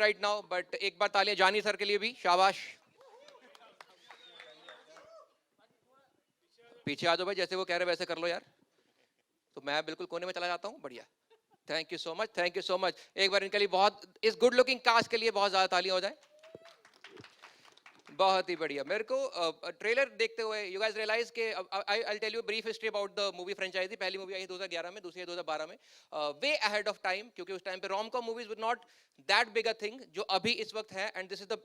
Right now, but एक बार तालियां जानी सर के लिए भी, शाबाश। पीछे आ जाओ भाई, जैसे वो कह रहे वैसे कर लो यार। तो मैं बिल्कुल कोने में चला जाता हूँ, बढ़िया। Thank you so much, thank you so much. एक बार इनके लिए बहुत, इस गुड लुकिंग कास्ट के लिए बहुत ज्यादा तालियां हो जाए। बहुत ही बढ़िया। मेरे को ट्रेलर देखते हुए यू गाइस रियलाइज के I tell you brief history about the movie franchise. पहली मूवी आई 2011 में, दूसरी 2012 में, वे अहेड ऑफ टाइम, क्योंकि उस टाइम पे rom com movies were not that big a thing जो अभी इस वक्त है। एंड दिस इज द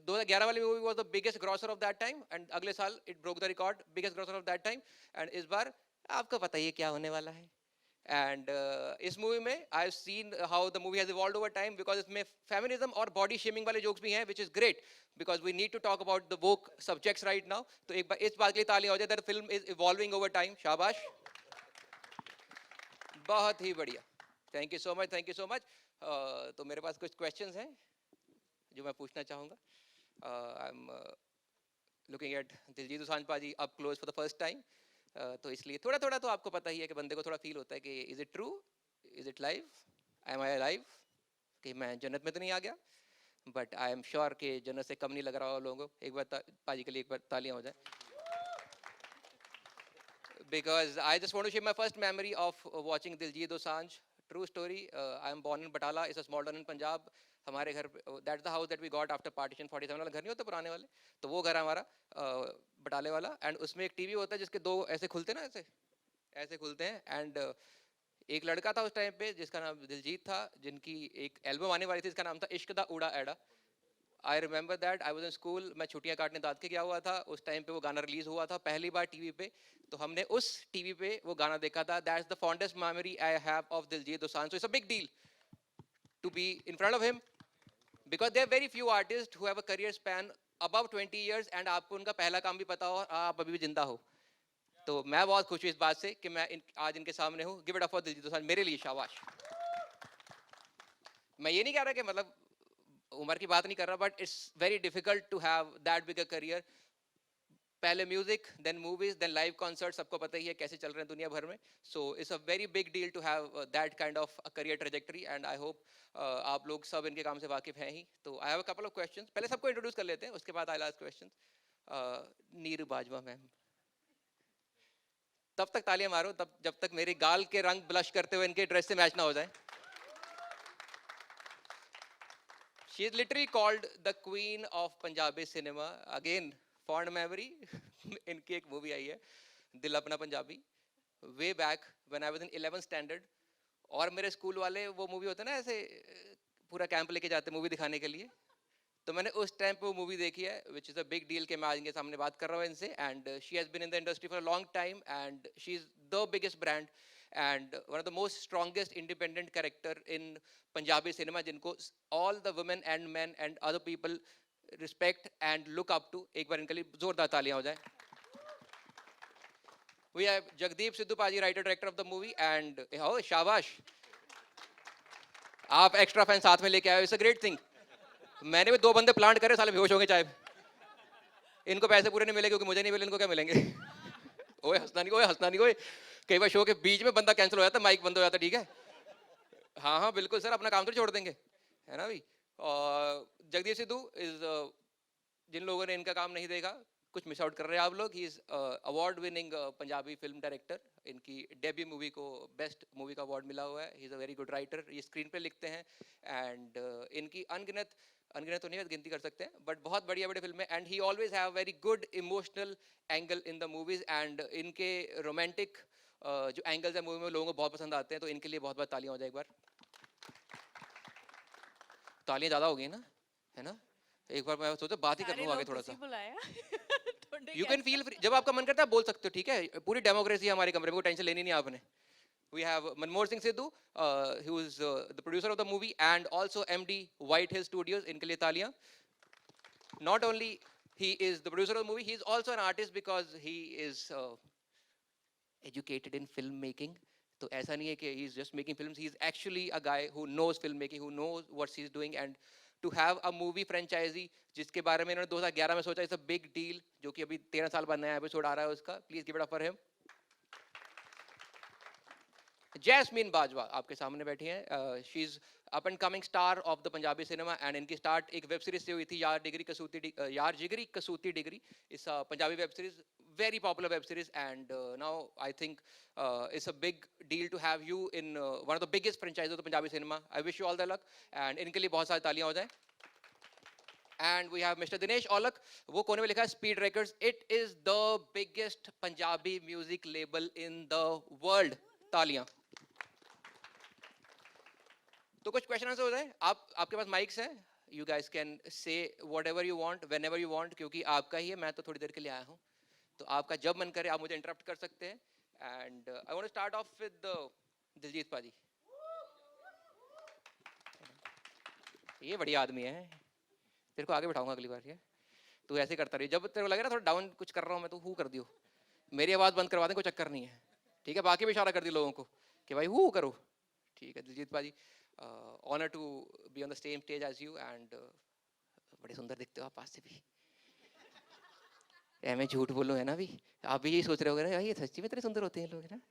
2011 वाली movie was the biggest grocer of that time, and अगले साल it broke the record biggest grocer of that time. And इस बार आपको पता ही है क्या होने वाला है। एंड इस मूवी में I have seen how the movie has evolved over time, because इसमें फेमिनिज्म और बॉडी शेमिंग वाले जोक्स भी हैं, which is great, because we need to talk about the woke subjects right now. तो एक बार इस बात के लिए तालियां हो जाए, that film is evolving over time. शाबाश, बहुत ही बढ़िया। Thank you so much, thank you so much. तो मेरे पास कुछ क्वेश्चंस हैं जो मैं पूछना चाहूँगा। I am looking at Diljit Dosanjh paaji up close for the first time. तो इसलिए थोड़ा थोड़ा तो आपको पता ही है कि बंदे को थोड़ा फील होता है कि is it true, is it live, am I live, कि मैं जन्नत में तो नहीं आ गया। बट आई एम श्योर कि जन्नत से कम नहीं लग रहा हो लोगों को। एक बार पाजी के लिए एक बार तालियां हो जाए, because I just want to share my first memory of watching Diljit Dosanjh. True story. I am born in Batala. It's a small town in Punjab. हमारे घर, that's the house that we got after partition 47 वाला घर नहीं होता पुराने वाले, तो वो घर हमारा बटाले वाला। एंड उसमें एक टीवी होता है जिसके दो ऐसे खुलते ना, ऐसे ऐसे खुलते हैं। एंड एक लड़का था उस टाइम पे जिसका नाम दिलजीत था, जिनकी एक एल्बम आने वाली थी, इसका नाम था इश्क दा उड़ा एड़ा। I remember that I was in school, मैं छुट्टियां काटने दाद के गया हुआ था। उस टाइम पे वो गाना रिलीज हुआ था पहली बार टीवी पे, तो हमने उस टीवी पे वो गाना देखा था। That's the fondest memory I have of Diljit Dosanjh. So it's a big deal to be in front of him, because there very few artist who have a career span above 20 years, and आपको उनका पहला काम भी पता हो और आप अभी भी जिंदा हो। तो मैं बहुत खुश हूँ इस बात से कि मैं आज इनके सामने हूँ। Give it up for Diljit Dosanjh, मेरे लिए शाबाश। मैं ये नहीं कह रहा कि मतलब उम्र की बात नहीं कर रहा, but it's very difficult to have that big a career. पहले music, then movies, then live concert, सबको पता ही है कैसे चल रहे हैं दुनिया भर में। So it's a very big deal to have that kind of a career trajectory, and I hope आप लोग सब इनके काम से वाकिफ हैं ही। तो I have a couple of questions, पहले सबको इंट्रोड्यूस कर लेते हैं, उसके बाद I ask questions. Neeru Bajwa ma'am, तब तक तालियां मारो तब जब तक मेरे गाल के रंग ब्लश करते हुए इनके ड्रेस से मैच ना हो जाए। She is literally called the queen of Punjabi cinema. Again, fond memory. इनकी एक मूवी आई है दिल अपना Punjabi, way back when I was in 11th standard. और मेरे स्कूल वाले वो मूवी होता है ना ऐसे पूरा कैंप लेके जाते मूवी दिखाने के लिए, तो मैंने उस टाइम पे वो मूवी देखी है, which is a big deal कि मैं आज इनके सामने बात कर रहा हूँ इनसे। And she has been in the industry for a long time, and she is the biggest brand and one of the most strongest independent character in Punjabi cinema, जिनको all the women and men and other people respect and look up to। एक बार इनके लिए जोरदार तालियां हो जाए। We have Jagdeep Sidhu Paji, writer director of the movie, and oh शाबाश, आप एक्स्ट्रा फैन साथ में लेके आए, इट्स अ ग्रेट थिंग। मैंने भी 2 बंदे प्लांट करे, साले बेहोश होंगे चाहे। इनको पैसे पूरे नहीं मिले क्योंकि मुझे नहीं मिले, इनको क्या मिलेंगे? ओए हंसना नहीं, ओए हंसना नहीं, ओए। कई बार शो के बीच में बंदा कैंसिल हो जाता है, माइक बंद हो जाता है, ठीक है? हाँ हाँ बिल्कुल सर, अपना काम तो छोड़ देंगे। है ना भाई। और जगदीप सिद्धू इज, जिन लोगों ने इनका काम नहीं देखा कुछ मिस आउट कर रहे हैं आप लोग। He is award winning Punjabi film director. इनकी डेब्यू मूवी को बेस्ट मूवी का अवार्ड मिला हुआ है। He is a very good writer, ये स्क्रीन पे लिखते हैं। एंड इनकी अनगिनत, अनगिनत तो नहीं गिनती कर सकते हैं, बट बहुत बढ़िया बढ़िया फिल्म है। And he always have very good emotional angle in the movies. And इनके रोमांटिक जो एंगल्स है मूवी में लोगों को बहुत पसंद आते हैं, तो इनके लिए बहुत बहुत तालियां हो जाए एक बार। तालियां ज़्यादा हो गई ना, है ना। एक बार मैं सोचा बात ही कर लूँ आगे थोड़ा सा। यू कैन फील फ्री, जब आपका मन करता है बोल सकते हो, ठीक है। पूरी डेमोक्रेसी है हमारे कमरे में, कोई टेंशन लेनी नहीं आपने। We have Manmohan Singh Sidhu, who is the producer of the movie and also MD White Hill Studios. इनके लिए तालियां। Not only he is the producer of the movie, he is also an artist because he is educated in filmmaking. तो ऐसा नहीं है कि he is just making films. He is actually a guy who knows filmmaking, who knows what he is doing. And to have a movie franchisee जिसके बारे में इन्होंने 2011 में सोचा, it's a big deal, जो कि अभी 13 साल बाद नया एपिसोड आ रहा है उसका। Please give it up for him. Jasmin Bajwa आपके सामने बैठी हैं। She is up and coming star of the Punjabi cinema. And इनकी स्टार्ट एक वेब सीरीज से हुई थी, यार जिगरी कसूती डिग्री। इस Punjabi web series, very popular web series. And now I think it's a big deal to have you in one of the biggest franchise of the Punjabi cinema. I wish you all the luck. And इनके लिए बहुत सारी तालियां हो जाए। And we have Mr. Dinesh Aulak, वो कोने में लिखा है Speed Records. It is the biggest Punjabi music label in the world. तालियां। तो कुछ क्वेश्चन आंसर हो जाए। आपके पास माइक्स हैं, you guys can say whatever you want whenever you want, क्योंकि आपका ही है। मैं तो थोड़ी देर के लिए आया हूँ, तो आपका जब मन करे आप मुझे इंटरप्ट कर सकते हैं। And I want to start off with Diljit paaji. ये बढ़िया आदमी है, तेरे को आगे बिठाऊंगा अगली बार। ये तू ऐसे करता रही, जब तेरे को लगे ना थोड़ा डाउन कुछ कर रहा हूँ मैं, तो हु कर दियो, मेरी आवाज़ बंद करवा दें, कोई चक्कर नहीं है, ठीक है। बाकी भी इशारा कर दी लोगों को कि भाई हु करो, ठीक है। Diljit paaji, honour to be on the same stage as you. And बड़े सुंदर दिखते हो आप पास से भी। मैं झूठ बोलूँ है ना भी, आप भी यही सोच रहे हो ये सच्ची में इतने सुंदर होते हैं लोग, है ना।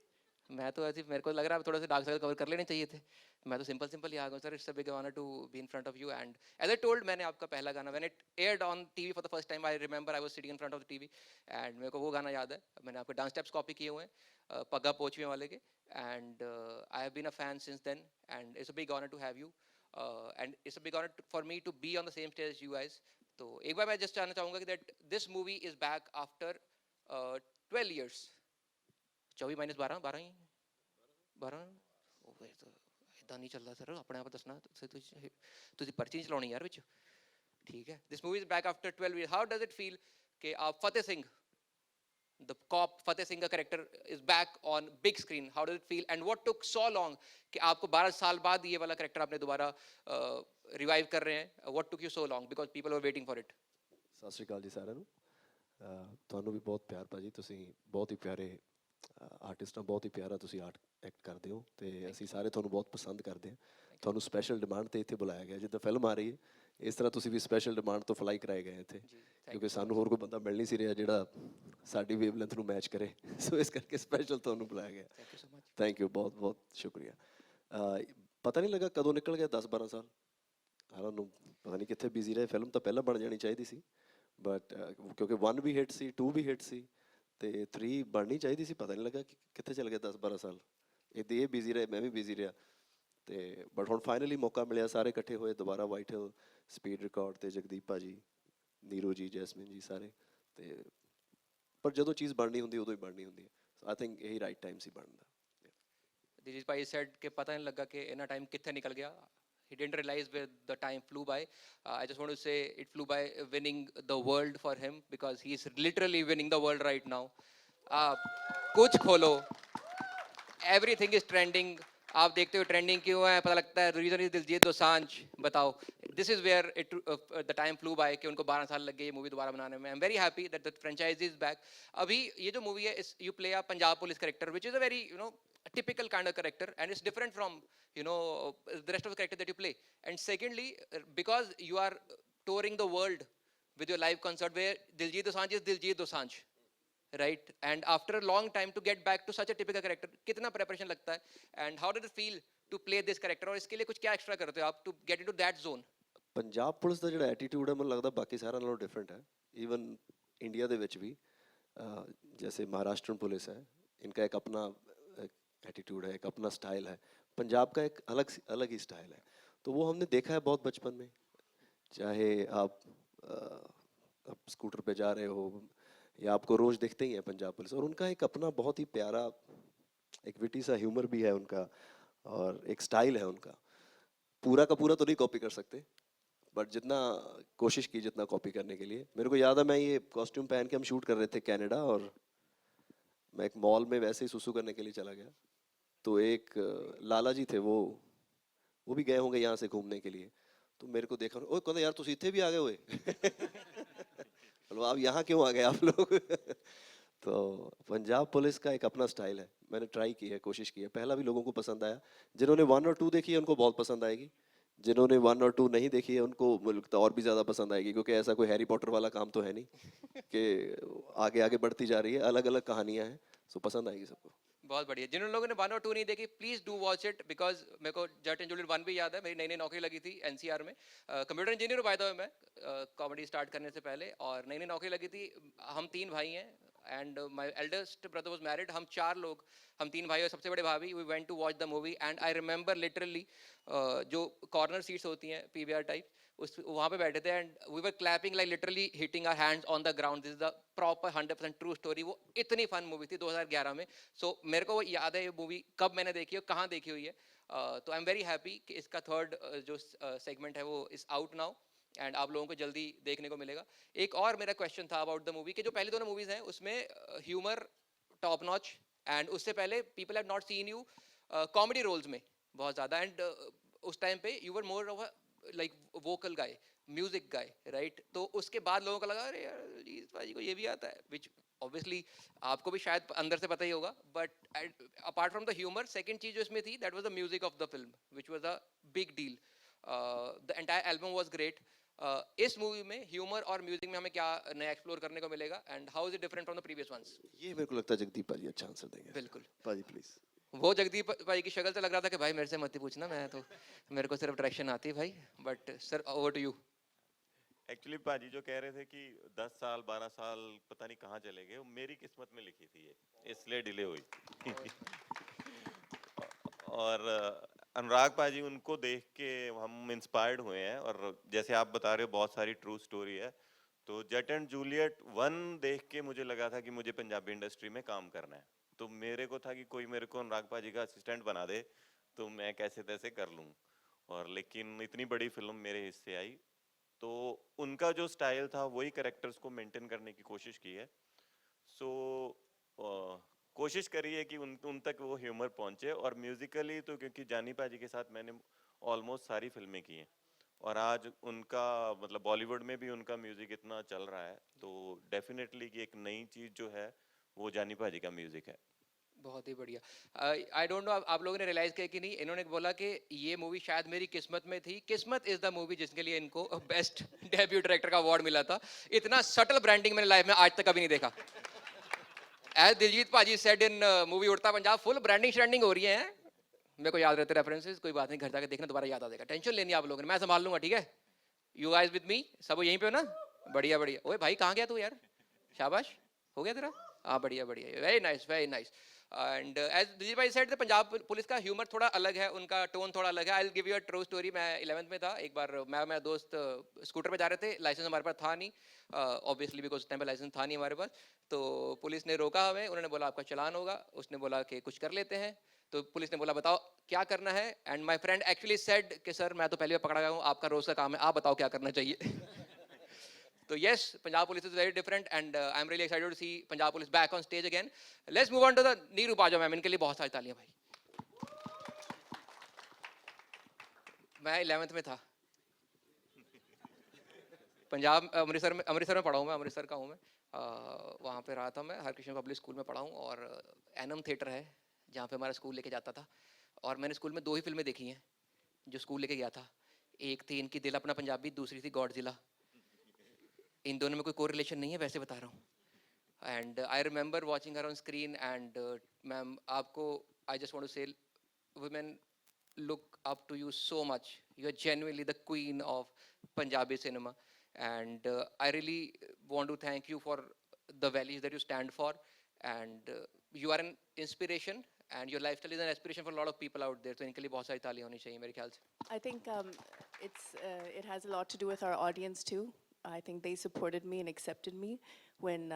मैं तो ऐसे, मेरे को लग रहा है थोड़ा सा डार्क सर्कल कवर कर लेने चाहिए थे। मैं तो सिंपल सिंपल ही आ गया sir. It's a big honour to be in front of you. And as I told, मैंने आपका पहला गाना when it aired on TV for the first time, I remember I was sitting in front of the TV. And मेरे को वो गाना याद है, मैंने आपके डांस स्टेप्स कॉपी किए हुए हैं पग्गा पोचवे वाले के। And I have been a fan since then. And it's a big honour to have you. And it's a big honour for me to be on the same stage you guys. तो एक बार मैं just जानना चाहूँगा कि that this movie is back after 12 years. 24 - 12, 12 ही 12। तो इतना नहीं चल रहा सर, अपने आप दसना तुझे पर्ची नहीं चलानी यार विच, ठीक है। This movie is back after 12 years. How does it feel कि आप फतेह सिंह, द कॉप फतेह सिंह का character is back on big screen? How does it feel and what took so long कि आपको 12 साल बाद ये वाला कैरेक्टर आपने दोबारा रिवाइव कर रहे हैं? What took you so long because people were waiting for it? ਸਤਿ ਸ਼੍ਰੀ ਅਕਾਲ ਜੀ ਸਾਰਿਆਂ ਨੂੰ। ਤੁਹਾਨੂੰ ਵੀ ਬਹੁਤ ਪਿਆਰ ਭਾਜੀ, ਤੁਸੀਂ ਬਹੁਤ ਹੀ ਪਿਆਰੇ ਆਰਟਿਸਟ ਹੋ, ਬਹੁਤ ਹੀ ਪਿਆਰਾ ਤੁਸੀਂ ਆਰਟ ਐਕਟ ਕਰਦੇ ਹੋ ਤੇ ਅਸੀਂ ਸਾਰੇ ਤੁਹਾਨੂੰ ਬਹੁਤ ਪਸੰਦ ਕਰਦੇ ਹਾਂ। ਤੁਹਾਨੂੰ ਸਪੈਸ਼ਲ ਡਿਮਾਂਡ ਤੇ ਇੱਥੇ ਬੁਲਾਇਆ ਗਿਆ, ਜਿੱਦਾਂ ਫਿਲਮ ਆ ਰਹੀ ਹੈ ਇਸ ਤਰ੍ਹਾਂ ਤੁਸੀਂ ਵੀ ਸਪੈਸ਼ਲ ਡਿਮਾਂਡ ਤੋਂ ਫਲਾਈ ਕਰਾਏ ਗਏ ਇੱਥੇ, ਕਿਉਂਕਿ ਸਾਨੂੰ ਹੋਰ ਕੋਈ ਬੰਦਾ ਮਿਲ ਨਹੀਂ ਸੀ ਰਿਹਾ ਜਿਹੜਾ ਸਾਡੀ ਵੇਵਲੈਂਥ ਨੂੰ ਮੈਚ ਕਰੇ। ਸੋ ਇਸ ਕਰਕੇ ਸਪੈਸ਼ਲ ਤੁਹਾਨੂੰ ਬੁਲਾਇਆ ਗਿਆ। ਥੈਂਕ ਯੂ, ਬਹੁਤ ਬਹੁਤ ਸ਼ੁਕਰੀਆ। ਪਤਾ ਨਹੀਂ ਲੱਗਾ ਕਦੋਂ ਨਿਕਲ ਗਿਆ 10-12 ਸਾਲ। ਸਾਰਿਆਂ ਨੂੰ ਪਤਾ ਨਹੀਂ ਕਿੱਥੇ ਬਿਜ਼ੀ ਰਹੇ। ਫਿਲਮ ਤਾਂ ਪਹਿਲਾਂ ਬਣ ਜਾਣੀ ਚਾਹੀਦੀ ਸੀ, ਬਟ ਕਿਉਂਕਿ 1 ਵੀ ਹਿੱਟ ਸੀ, 2 ਵੀ ਹਿੱਟ ਸੀ ਤੇ 3 ਬਣਨੀ ਚਾਹੀਦੀ ਸੀ। ਪਤਾ ਨਹੀਂ ਲੱਗਾ ਕਿ ਕਿੱਥੇ ਚਲ ਗਿਆ 10-12 ਸਾਲ। ਇੱਦਾਂ ਇਹ ਬਿਜ਼ੀ ਰਹੇ, ਮੈਂ ਵੀ ਬਿਜ਼ੀ ਰਿਹਾ ਤੇ ਬਟ ਹੁਣ ਫਾਈਨਲੀ ਮੌਕਾ ਮਿਲਿਆ, ਸਾਰੇ ਇਕੱਠੇ ਹੋਏ ਦੁਬਾਰਾ। ਵਾਈਟ ਹਿੱਲ, ਸਪੀਡ ਰਿਕਾਰਡ ਤੇ ਜਗਦੀਪ ਭਾਜੀ, ਨੀਰੂ ਜੀ, ਜੈਸਮੀਨ ਜੀ, ਸਾਰੇ। ਤੇ ਪਰ ਜਦੋਂ ਚੀਜ਼ ਬਣਨੀ ਹੁੰਦੀ ਉਦੋਂ ਹੀ ਬਣਨੀ ਹੁੰਦੀ ਹੈ। ਆਈ ਥਿੰਕ ਇਹੀ ਰਾਈਟ ਟਾਈਮ ਸੀ ਬਣਨ ਦਾ। दिलीप भाई said कि पता नहीं लगा कि इतना टाइम कितने निकल गया. He didn't realize where the time flew by. I just want to say it flew by winning the world for him because he is literally winning the world right now. कुछ खोलो, everything is trending. आप देखते हो trending क्यों है, पता लगता है रीजन इज दिलजीत दोसांझ। बताओ, this is where it the time flew by कि उनको 12 साल लग गए ये मूवी दोबारा बनाने में। I am very happy that the franchise is back. अभी ये जो मूवी है, you play a Punjab police character which is a very typical kind of character and it's different from the rest of the character that you play. And secondly, because you are touring the world with your live concert where Diljit Dosanjh is Diljit Dosanjh, right? And after a long time to get back to such a typical character, kitna preparation lagta hai and how did it feel to play this character? और इसके लिए कुछ क्या extra करते हो आप to get into that zone? Punjab police ਦਾ ਜਿਹੜਾ ਐਟੀਟਿਊਡ ਹੈ ਮੈਨੂੰ ਲੱਗਦਾ ਬਾਕੀ ਸਾਰਿਆਂ ਨਾਲੋਂ ਡਿਫਰੈਂਟ ਹੈ ਈਵਨ ਇੰਡੀਆ ਦੇ ਵਿੱਚ ਵੀ जैसे महाराष्ट्र पुलिस है इनका एक अपना एटीट्यूड है एक अपना स्टाइल है पंजाब का एक अलग ही स्टाइल है तो वो हमने देखा है बहुत बचपन में चाहे आप स्कूटर पे जा रहे हो या आपको रोज देखते ही हैं पंजाब पुलिस और उनका एक अपना बहुत ही प्यारा एक विटी सा ह्यूमर भी है उनका और एक स्टाइल है उनका पूरा का पूरा तो नहीं कॉपी कर सकते बट जितना कोशिश की जितना कॉपी करने के लिए मेरे को याद है मैं ये कॉस्ट्यूम पहन के हम शूट कर रहे थे कनाडा और मैं एक मॉल में वैसे ही सुसु करने के लिए चला गया तो एक लाला जी थे वो भी गए होंगे यहाँ से घूमने के लिए तो मेरे को देखा ओए कहते यार तुम इतने भी आ गए हुए बोलो आप यहाँ क्यों आ गए आप लोग तो पंजाब पुलिस का एक अपना स्टाइल है मैंने ट्राई की है कोशिश की है पहला भी लोगों को पसंद आया जिन्होंने 1 और 2 देखी है उनको बहुत पसंद आएगी जिन्होंने 1 और 2 नहीं देखी है उनको मुझे लगता है और भी ज़्यादा पसंद आएगी क्योंकि ऐसा कोई हैरी पॉटर वाला काम तो है नहीं कि आगे आगे बढ़ती जा रही है अलग अलग कहानियाँ हैं सो पसंद आएगी सबको बहुत बढ़िया जिन लोगों ने 1 और 2 नहीं देखी please do watch it because मेरे को जट एंड जूलियट 1 भी याद है मेरी नई नई नौकरी लगी थी एनसीआर में computer engineer by the way मैं कॉमेडी स्टार्ट करने से पहले और नई नई नौकरी लगी थी हम 3 भाई हैं and my eldest brother was married हम 4 लोग हम 3 भाई और सबसे बड़े भाभी we went to watch the movie and I remember literally जो कॉर्नर सीट्स होती हैं पीवीआर टाइप उस वहाँ पे बैठे थे and we were clapping like literally hitting our hands on the ground this is the proper 100% true story वो इतनी फन मूवी थी 2011 में सो मेरे को वो याद है ये मूवी कब मैंने देखी है कहाँ देखी हुई है तो आई एम वेरी हैप्पी कि इसका थर्ड जो सेगमेंट है वो इज आउट नाउ एंड आप लोगों को जल्दी देखने को मिलेगा एक और मेरा क्वेश्चन था अबाउट द मूवी कि जो पहली दोनों मूवीज हैं उसमें ह्यूमर टॉप नॉच एंड उससे पहले people have not seen you comedy roles में बहुत ज़्यादा एंड उस टाइम पे you were more of like vocal guy music guy right तो उसके बाद लोगों को लगा अरे यार अजीज भाई को ये भी आता है विच ऑब्वियसली आपको भी शायद अंदर से पता ही होगा but apart from the humour second चीज जो इसमें थी that was the music of the film which was a big deal the entire album was great इस मूवी में ह्यूमर और म्यूजिक में हमें क्या नया एक्सप्लोर करने को मिलेगा and how is it different from the previous ones ये मेरे को लगता है जगदीप भाजी अच्छा आंसर देंगे बिल्कुल भाजी प्लीज वो जगदीप भाई की शक्ल से लग रहा था कि भाई मेरे से मत ही पूछना मैं तो मेरे को सिर्फ डायरेक्शन आती है भाई but sir over to you actually paaji जो कह रहे थे कि 10 साल 12 साल पता नहीं कहाँ चले गए वो मेरी किस्मत में लिखी थी ये इसलिए डिले हुई और अनुराग पाजी उनको देख के हम इंस्पायर्ड हुए हैं और जैसे आप बता रहे हो बहुत सारी ट्रू स्टोरी है तो जट एंड जूलियट 1 देख के मुझे लगा था कि मुझे पंजाबी इंडस्ट्री में काम करना है तो मेरे को था कि कोई मेरे को अनुराग पाजी का असिस्टेंट बना दे तो मैं कैसे तैसे कर लूँ और लेकिन इतनी बड़ी फिल्म मेरे हिस्से आई तो उनका जो स्टाइल था वही कैरेक्टर्स को मेंटेन करने की कोशिश की है सो कोशिश करी है कि उन तक वो ह्यूमर पहुंचे और म्यूजिकली तो क्योंकि जानी पाजी के साथ मैंने ऑलमोस्ट सारी फिल्में की हैं और आज उनका मतलब बॉलीवुड में भी उनका म्यूजिक इतना चल रहा है तो डेफिनेटली कि एक नई चीज जो है वो जानी पाजी का म्यूजिक है बहुत ही बढ़िया आई डोंट नो आप लोगों ने रियलाइज किया कि नहीं इन्होंने बोला कि ये मूवी शायद मेरी किस्मत में थी किस्मत इज द मूवी जिसके लिए इनको बेस्ट डेब्यू डायरेक्टर का अवार्ड मिला था इतना सटल ब्रांडिंग मैंने लाइफ में आज तक कभी नहीं देखा एज दिलजीत पाजी सेड इन मूवी उड़ता पंजाब फुल ब्रांडिंग श्रैंडिंग हो रही है मेरे को याद रहते रेफरेंसेस कोई बात नहीं घर जाकर देखना दोबारा याद आ जाएगा टेंशन लेनी आप लोगों ने मैं संभाल लूंगा ठीक है यू गाइस विद मी सब यहीं पे हो ना बढ़िया बढ़िया ओए भाई कहाँ गया तू यार शाबाश हो गया तेरा हाँ बढ़िया बढ़िया very nice and as Dilip भाई सेड पंजाब पुलिस का ह्यूमर थोड़ा अलग है उनका टोन थोड़ा अलग है I will give you a true story मैं 11th में था एक बार मैं और मेरा दोस्त स्कूटर पे जा रहे थे लाइसेंस हमारे पास था नहीं ऑब्वियसली बिकॉज उस टाइम पे लाइसेंस था नहीं हमारे पास तो पुलिस ने रोका हमें उन्होंने बोला आपका चालान होगा उसने बोला कि कुछ कर लेते हैं तो पुलिस ने बोला बताओ क्या करना है and my friend actually said कि सर मैं तो पहले बार पकड़ा गया हूँ आपका रोज का काम है आप बताओ क्या करना चाहिए So yes, Punjab Police is very different, and I'm really excited to see Punjab Police back on stage again. Let's move on to the Neeru Bajo ma'am. इनके लिए बहुत सारी तालियां भाई. मैं 11th में था. पंजाब अमृतसर में पढ़ा हूँ मैं अमृतसर का हूँ मैं वहाँ पे रहा था मैं हरकृष्ण पब्लिक स्कूल में पढ़ा हूँ और एनम थिएटर है जहाँ पे हमारा स्कूल लेके जाता था और मैंने स्कूल में 2 ही फिल्में देखी हैं जो स्कूल लेके गया था एक थी इनकी दिल अपना पंजाबी दूसरी थी गॉडजिला इन दोनों में कोई कोरिलेशन नहीं है वैसे बता रहा हूँ and I remember watching her on screen and ma'am आपको आई जस्ट वांट टू से women look up to you so much. You are genuinely the queen of Punjabi cinema, and I really want to thank you for the values that you stand for, and you are an inspiration, and your lifestyle is an inspiration for a lot of people out there. तो इनके लिए बहुत सारी तालियां होनी चाहिए मेरे ख्याल से. I think it has a lot to do with our audience too. I think they supported me and accepted me when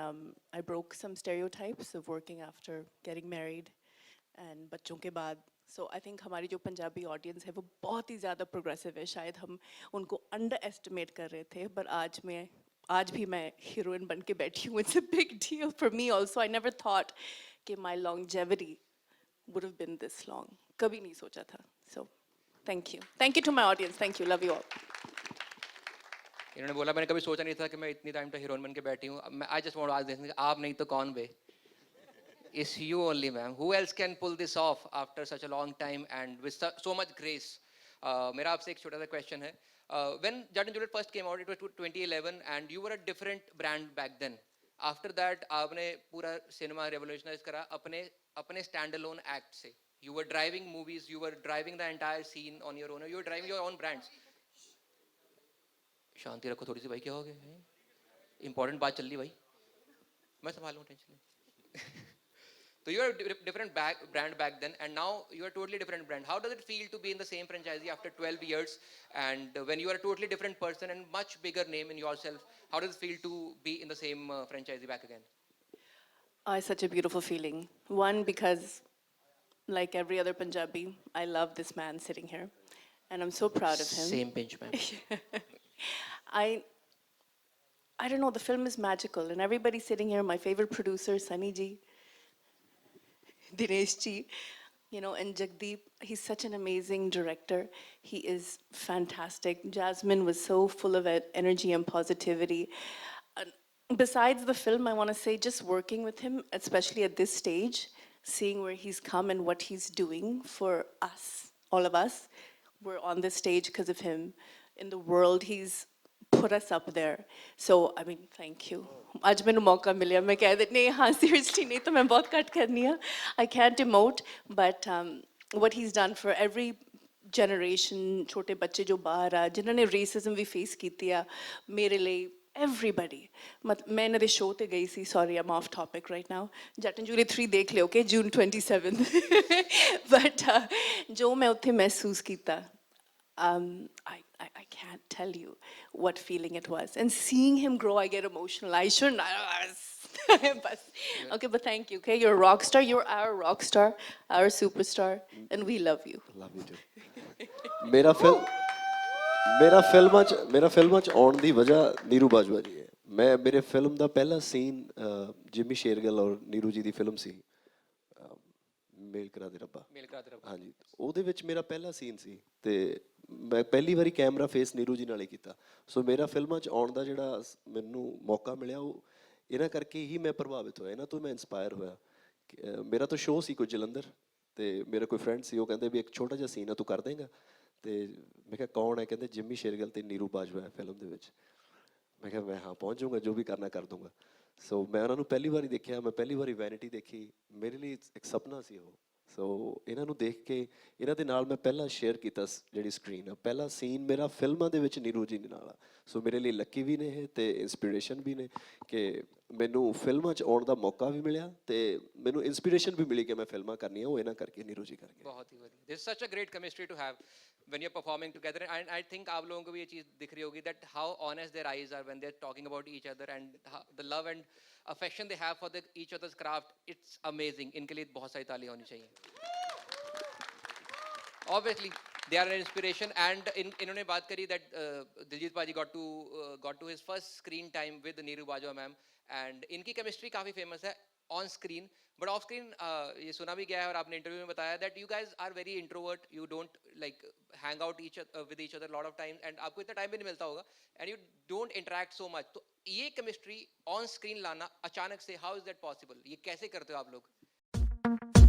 I broke some stereotypes of working after getting married and बच्चों के बाद. So I think हमारी जो Punjabi audience है वो बहुत ही ज़्यादा progressive है. शायद हम उनको underestimate कर रहे थे, but आज भी मैं heroine बन के बैठी हूँ. It's a big deal for me also. I never thought कि my longevity would have been this long. कभी नहीं सोचा था. So thank you. Thank you to my audience. Thank you. Love you all. इन्होंने बोला मैंने कभी सोचा नहीं था कि मैं इतनी टाइम तक हीरोइन बन के बैठी हूँ. I just want to ask this, आप नहीं तो कौन बे? It's you only, ma'am. Who else can pull this off after such a long time and with so much grace? मेरा आपसे एक छोटा सा question है. When Jat and Juliet first came out, it was 2011, and you were a different brand back then. After that, आपने पूरा cinema revolutionize करा अपने standalone act से. You were driving movies, you were driving the entire scene on your own. You were driving your own brands. शांति रखो थोड़ी सी भाई, क्या हो गया? Important बात चल रही भाई. मैं संभालूँ tension. So you were a different brand back then, and now you are a totally different brand. How does it feel to be in the same franchisee after 12 years, and when you are a totally different person and much bigger name in yourself? How does it feel to be in the same franchisee back again? It's such a beautiful feeling. One, because like every other Punjabi, I love this man sitting here, and I'm so proud of him. Same pinch, man. I don't know, the film is magical, and everybody sitting here, my favorite producer, Sunny Ji, Dinesh Ji, you know, and Jagdeep, he's such an amazing director. He is fantastic. Jasmine was so full of energy and positivity. Besides the film, I want to say just working with him, especially at this stage, seeing where he's come and what he's doing for us, all of us. We're on this stage because of him. In the world, he's put us up there. So, I mean, thank you. आज मैंने मौका मिला, मैं कह देती नहीं, हाँ, seriously नहीं तो मैं बहुत कट करनी है. I can't emote, but what he's done for every generation, छोटे बच्चे जो बाहर आ, जिन्होंने racism भी face की है, मेरे लिए everybody. मैं इन्हें show ते गई सी, sorry, I'm off topic right now. Jat and Juliet 3 देख ले, okay? June 27th. But जो मैं उत्थे महसूस कीता, I can't tell you what feeling it was. And seeing him grow, I get emotional. I shouldn't. Okay, but thank you. Okay, you're a rock star. You're our rock star, our superstar, and we love you. Love you too. ਮੇਰਾ ਫਿਲਮਾਂ 'ਚ ਆਉਣ ਦੀ ਵਜ੍ਹਾ ਨੀਰੂ ਬਾਜਵਾ ਜੀ ਹੈ. ਮੇਰੇ film ਦਾ ਪਹਿਲਾ scene ਜਿਮੀ ਸ਼ੇਰਗਿੱਲ ਔਰ ਨੀਰੂ ਜੀ ਦੀ ਫਿਲਮ ਸੀ ਮੇਲ ਕਰਾ ਦੇ ਰੱਬਾ. ਹਾਂਜੀ, ਉਹਦੇ ਵਿੱਚ ਮੇਰਾ ਪਹਿਲਾ ਸੀਨ ਸੀ ਤੇ ਮੈਂ ਪਹਿਲੀ ਵਾਰੀ ਕੈਮਰਾ ਫੇਸ ਨੀਰੂ ਜੀ ਨਾਲ ਹੀ ਕੀਤਾ. ਸੋ ਮੇਰਾ ਫਿਲਮਾਂ 'ਚ ਆਉਣ ਦਾ ਜਿਹੜਾ ਮੈਨੂੰ ਮੌਕਾ ਮਿਲਿਆ, ਉਹ ਇਹਨਾਂ ਕਰਕੇ ਹੀ ਮੈਂ ਪ੍ਰਭਾਵਿਤ ਹੋਇਆ, ਇਹਨਾਂ ਤੋਂ ਮੈਂ ਇੰਸਪਾਇਰ ਹੋਇਆ. ਮੇਰਾ ਤਾਂ ਸ਼ੋਅ ਸੀ ਕੋਈ ਜਲੰਧਰ, ਤੇ ਮੇਰਾ ਕੋਈ ਫਰੈਂਡ ਸੀ, ਉਹ ਕਹਿੰਦੇ ਵੀ ਇੱਕ ਛੋਟਾ ਜਿਹਾ ਸੀਨ ਆ, ਤੂੰ ਕਰ ਦੇਂਗਾ? ਤੇ ਮੈਂ ਕਿਹਾ ਕੌਣ ਹੈ? ਕਹਿੰਦੇ ਜਿਮੀ ਸ਼ੇਰਗਿੱਲ ਤੇ ਨੀਰੂ ਬਾਜਵਾ ਹੈ ਫਿਲਮ ਦੇ ਵਿੱਚ. ਮੈਂ ਕਿਹਾ ਮੈਂ ਹਾਂ ਪਹੁੰਚ ਜਾਊਂਗਾ, ਜੋ ਵੀ ਕਰਨਾ ਕਰ ਦੂੰਗਾ. ਸੋ ਮੈਂ ਉਹਨਾਂ ਨੂੰ ਪਹਿਲੀ ਵਾਰੀ ਦੇਖਿਆ, ਮੈਂ ਪਹਿਲੀ ਵਾਰੀ ਵੈਨਿਟੀ ਦੇਖੀ, ਮੇਰੇ ਲਈ ਇੱਕ ਸੁਪਨਾ ਸੀ ਉਹ. ਸੋ ਇਹਨਾਂ ਨੂੰ ਦੇਖ ਕੇ ਇਹਨਾਂ ਦੇ ਨਾਲ ਮੈਂ ਪਹਿਲਾਂ ਸ਼ੇਅਰ ਕੀਤਾ ਜਿਹੜੀ ਸਕਰੀਨ ਆ, ਪਹਿਲਾ ਸੀਨ ਮੇਰਾ ਫਿਲਮਾਂ ਦੇ ਵਿੱਚ ਨੀਰੂ ਜੀ ਦੇ ਨਾਲ ਆ. ਸੋ ਮੇਰੇ ਲਈ ਲੱਕੀ ਵੀ ਨੇ ਇਹ ਤੇ ਇੰਸਪੀਰੇਸ਼ਨ ਵੀ ਨੇ ਕਿ ਮੈਨੂੰ ਫਿਲਮਾਂ 'ਚ ਆਉਣ ਦਾ ਮੌਕਾ ਵੀ ਮਿਲਿਆ ਤੇ ਮੈਨੂੰ ਇੰਸਪੀਰੇਸ਼ਨ ਵੀ ਮਿਲੀ ਕਿ ਮੈਂ ਫਿਲਮਾਂ ਕਰਨੀਆਂ, ਉਹ ਇਹਨਾਂ ਕਰਕੇ ਨੀਰੂ ਜੀ ਕਰਕੇ. बहुत ही बढ़िया. This is such a great chemistry to have when you're performing together, and I think आप लोगों को भी ये चीज़ दिख रही होगी that how honest their eyes are when they're talking about each other, and the love and affection they have for each other's craft. It's amazing. इनके लिए बहुत सारी तालियां होनी चाहिए. Obviously, they are an inspiration, and इन्होंने बात करी that Diljit Paji got to his first screen time with Neeru Bajwa ma'am, and इनकी chemistry काफी famous है on screen, but off screen ये सुना भी गया है और आपने इंटरव्यू में बताया that you guys are very introvert, you don't like hang out with each other a lot of times, and आपको इतना टाइम भी नहीं मिलता होगा, and you don't interact so much. तो ये chemistry on screen लाना अचानक से, how is that possible? ये कैसे करते हो आप लोग?